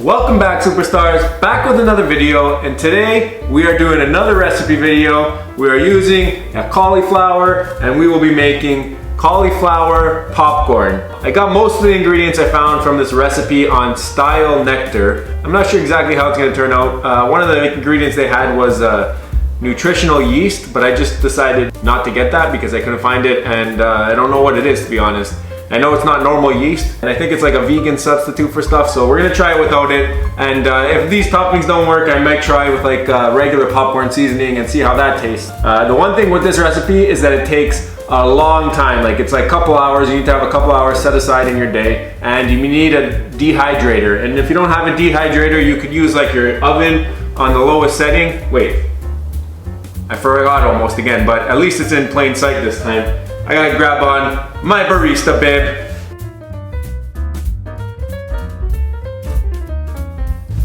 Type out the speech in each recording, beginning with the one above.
Welcome back, superstars, back with another video, and today we are doing another recipe video. We are using a cauliflower and we will be making cauliflower popcorn. I got most of the ingredients I found from this recipe on Style Nectar. I'm not sure exactly how it's going to turn out. One of the ingredients they had was nutritional yeast, but I just decided not to get that because I couldn't find it, and I don't know what it is, to be honest. I know it's not normal yeast, and I think it's like a vegan substitute for stuff, so we're gonna try it without it. And if these toppings don't work, I might try with like regular popcorn seasoning and see how that tastes. The one thing with this recipe is that it takes a long time. Like, it's like a couple hours. You need to have a couple hours set aside in your day, and you need a dehydrator. And if you don't have a dehydrator, you could use like your oven on the lowest setting. Wait, I forgot almost again, but at least it's in plain sight this time. I gotta grab on my barista bib.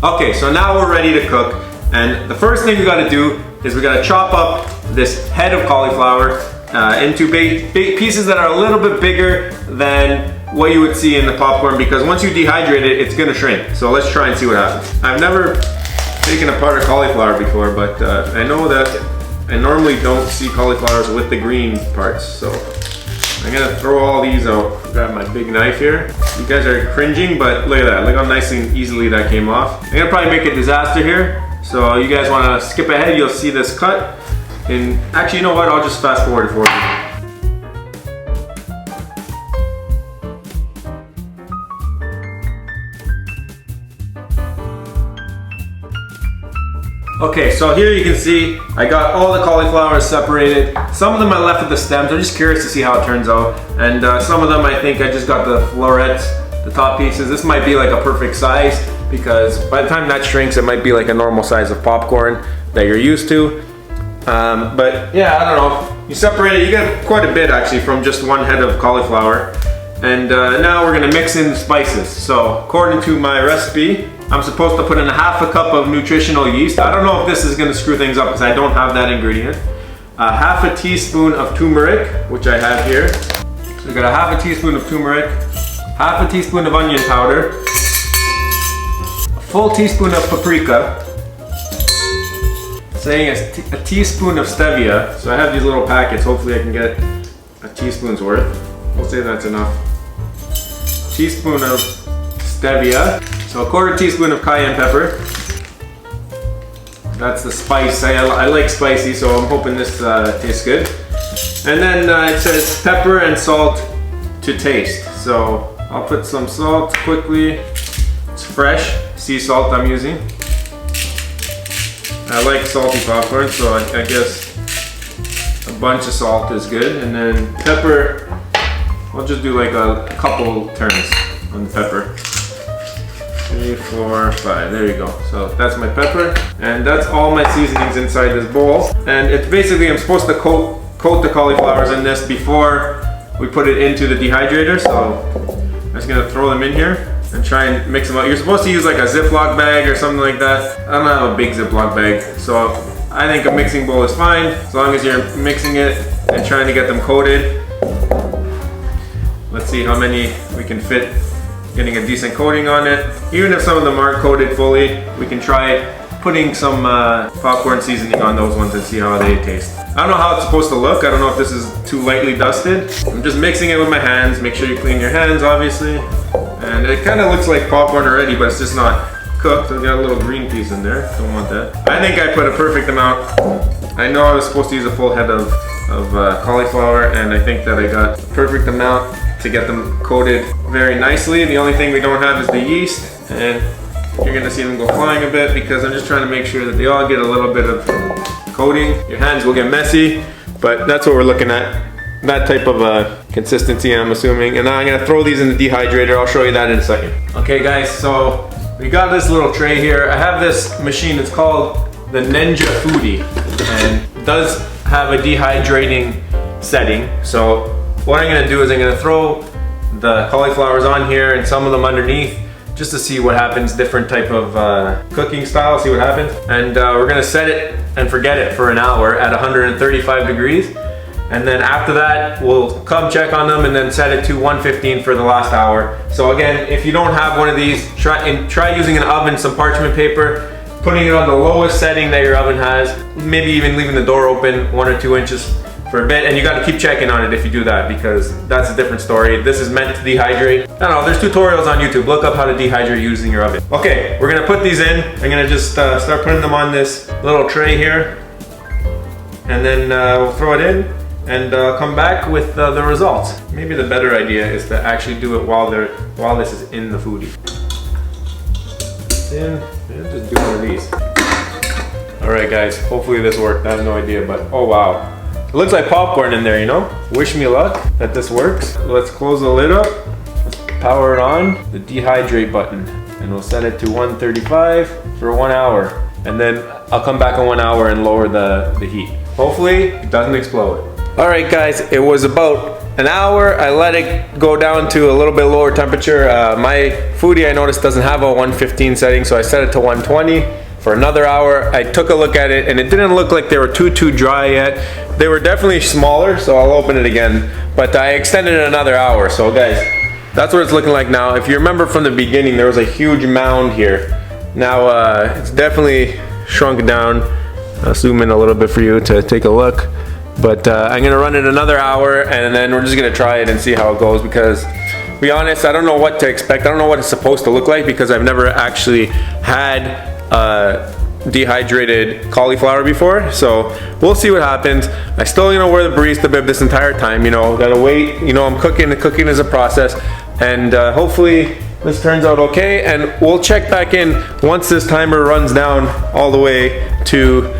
Okay, so now we're ready to cook. And the first thing we gotta do is we gotta chop up this head of cauliflower into pieces that are a little bit bigger than what you would see in the popcorn, because once you dehydrate it, it's gonna shrink. So let's try and see what happens. I've never taken apart a cauliflower before, but I know that I normally don't see cauliflowers with the green parts, so I'm gonna throw all these out. Grab my big knife here. You guys are cringing, but look at that. Look how nice and easily that came off. I'm gonna probably make a disaster here, so you guys wanna skip ahead, you'll see this cut. And actually, you know what? I'll just fast forward for you. Okay, so here you can see I got all the cauliflowers separated. Some of them I left with the stems. I'm just curious to see how it turns out. And some of them I think I just got the florets, the top pieces. This might be like a perfect size, because by the time that shrinks, it might be like a normal size of popcorn that you're used to. But yeah, I don't know. You separate it, you get quite a bit actually from just one head of cauliflower. And now we're gonna mix in spices. So according to my recipe, I'm supposed to put in half a cup of nutritional yeast. I don't know if this is gonna screw things up because I don't have that ingredient. Half a teaspoon of turmeric, which I have here. So we got a half a teaspoon of turmeric, half a teaspoon of onion powder, a full teaspoon of paprika, saying a teaspoon of stevia. So I have these little packets. Hopefully I can get a teaspoon's worth. We'll say that's enough. Teaspoon of stevia. So a quarter teaspoon of cayenne pepper. That's the spice. I like spicy, so I'm hoping this tastes good. And then it says pepper and salt to taste. So I'll put some salt quickly. It's fresh sea salt I'm using. I like salty popcorn, so I guess a bunch of salt is good. And then pepper, I'll just do like a couple turns on the pepper. 3, 4, 5, there you go. So that's my pepper, and that's all my seasonings inside this bowl. And it's basically, I'm supposed to coat the cauliflowers in this before we put it into the dehydrator. So I'm just gonna throw them in here and try and mix them out. You're supposed to use like a Ziploc bag or something like that. I don't have a big Ziploc bag, so I think a mixing bowl is fine as long as you're mixing it and trying to get them coated. Let's see how many we can fit, getting a decent coating on it. Even if some of them aren't coated fully, we can try putting some popcorn seasoning on those ones and see how they taste. I don't know how it's supposed to look. I don't know if this is too lightly dusted. I'm just mixing it with my hands. Make sure you clean your hands, obviously. And it kind of looks like popcorn already, but it's just not cooked. I've got a little green piece in there. Don't want that. I think I put a perfect amount. I know I was supposed to use a full head of cauliflower, and I think that I got a perfect amount to get them coated very nicely. The only thing we don't have is the yeast, and you're gonna see them go flying a bit because I'm just trying to make sure that they all get a little bit of coating. Your hands will get messy, but that's what we're looking at. That type of consistency, I'm assuming. And now I'm gonna throw these in the dehydrator. I'll show you that in a second. Okay guys, so we got this little tray here. I have this machine, it's called the Ninja Foodie, and it does have a dehydrating setting. So what I'm gonna do is I'm gonna throw the cauliflowers on here and some of them underneath, just to see what happens, different type of cooking style, see what happens. And we're gonna set it and forget it for an hour at 135 degrees. And then after that, we'll come check on them and then set it to 115 for the last hour. So again, if you don't have one of these, try using an oven, some parchment paper, putting it on the lowest setting that your oven has, maybe even leaving the door open 1 or 2 inches for a bit, and you got to keep checking on it if you do that, because that's a different story. This is meant to dehydrate. I don't know, there's tutorials on YouTube. Look up how to dehydrate using your oven. Okay, we're gonna put these in. I'm gonna just start putting them on this little tray here, and then we'll throw it in and come back with the results. Maybe the better idea is to actually do it while this is in the foodie. In, and just do one of these. All right, guys. Hopefully this worked. I have no idea, but oh wow. It looks like popcorn in there, you know? Wish me luck that this works. Let's close the lid up. Let's power it on. The dehydrate button. And we'll set it to 135 for 1 hour. And then I'll come back in 1 hour and lower the heat. Hopefully it doesn't explode. All right, guys. It was about an hour. I let it go down to a little bit lower temperature. My foodie, I noticed, doesn't have a 115 setting, so I set it to 120. For another hour, I took a look at it and it didn't look like they were too dry yet. They were definitely smaller, so I'll open it again. But I extended it another hour. So guys, that's what it's looking like now. If you remember from the beginning, there was a huge mound here. Now it's definitely shrunk down. I'll zoom in a little bit for you to take a look. But I'm gonna run it another hour and then we're just gonna try it and see how it goes, because to be honest, I don't know what to expect. I don't know what it's supposed to look like because I've never actually had dehydrated cauliflower before, so we'll see what happens. I still, wear the barista bib this entire time, gotta wait, I'm cooking. The cooking is a process, and hopefully this turns out okay, and we'll check back in once this timer runs down all the way to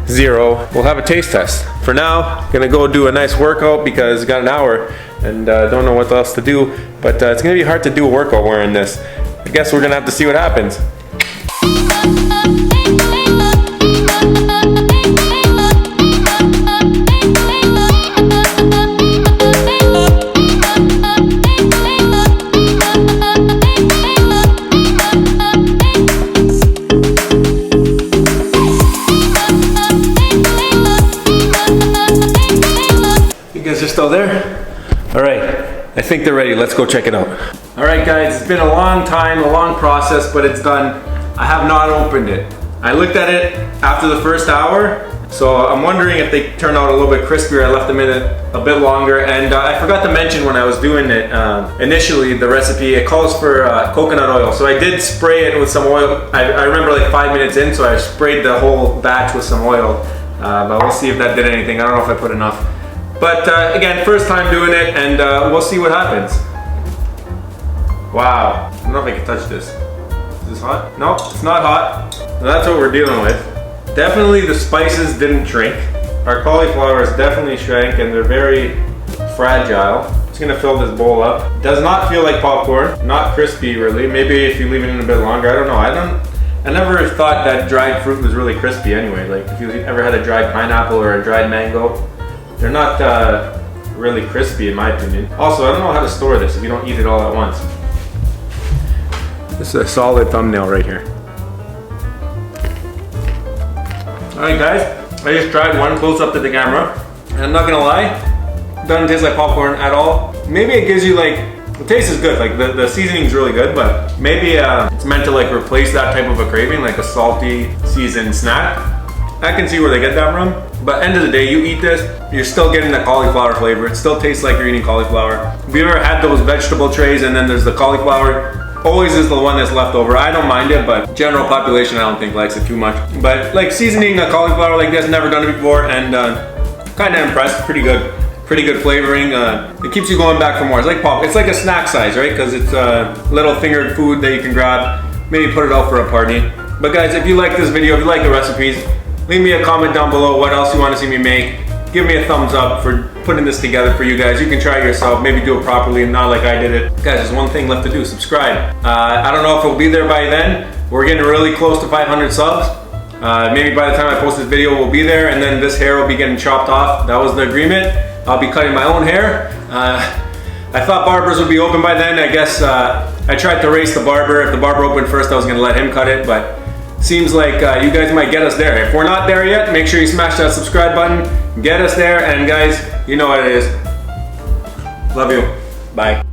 0. We'll have a taste test. For now, gonna go do a nice workout because I got an hour and don't know what else to do, but it's gonna be hard to do a workout wearing this. I guess we're gonna have to see what happens. You guys are still there? All right, I think they're ready. Let's go check it out. All right, guys, it's been a long time, a long process, but it's done. I have not opened it. I looked at it after the first hour, so I'm wondering if they turned out a little bit crispier. I left them in it a bit longer, and I forgot to mention when I was doing it, initially the recipe, it calls for coconut oil. So I did spray it with some oil. I remember like 5 minutes in, so I sprayed the whole batch with some oil, but we'll see if that did anything. I don't know if I put enough. But again, first time doing it, and we'll see what happens. Wow, I don't know if I can touch this. Is this hot? No, it's not hot. So that's what we're dealing with. Definitely the spices didn't shrink. Our cauliflower is definitely shrank and they're very fragile. Just gonna fill this bowl up. Does not feel like popcorn, not crispy really. Maybe if you leave it in a bit longer, I don't know. I never thought that dried fruit was really crispy anyway. Like if you ever had a dried pineapple or a dried mango, they're not really crispy in my opinion. Also, I don't know how to store this if you don't eat it all at once. This is a solid thumbnail right here. Alright guys, I just tried one close up to the camera, and I'm not gonna lie, it doesn't taste like popcorn at all. Maybe it gives you like, the taste is good, like the seasoning's really good, but maybe it's meant to like replace that type of a craving, like a salty seasoned snack. I can see where they get that from, but end of the day, you eat this, you're still getting the cauliflower flavor. It still tastes like you're eating cauliflower. Have you ever had those vegetable trays and then there's the cauliflower? Always is the one that's left over. I don't mind it, but general population I don't think likes it too much. But like seasoning a cauliflower like this, never done it before, and kind of impressed. Pretty good flavoring. It keeps you going back for more. It's like pop. It's like a snack size, right? Because it's a little fingered food that you can grab. Maybe put it out for a party. But guys, if you like this video, if you like the recipes, leave me a comment down below what else you want to see me make. Give me a thumbs up for putting this together for you guys. You can try it yourself, maybe do it properly, not like I did it. Guys, there's one thing left to do, subscribe. I don't know if it'll be there by then. We're getting really close to 500 subs. Maybe by the time I post this video, we'll be there, and then this hair will be getting chopped off. That was the agreement. I'll be cutting my own hair. I thought barbers would be open by then. I guess I tried to race the barber. If the barber opened first, I was gonna let him cut it, but seems like you guys might get us there. If we're not there yet, make sure you smash that subscribe button. Get us there, and guys, you know what it is. Love you. Bye.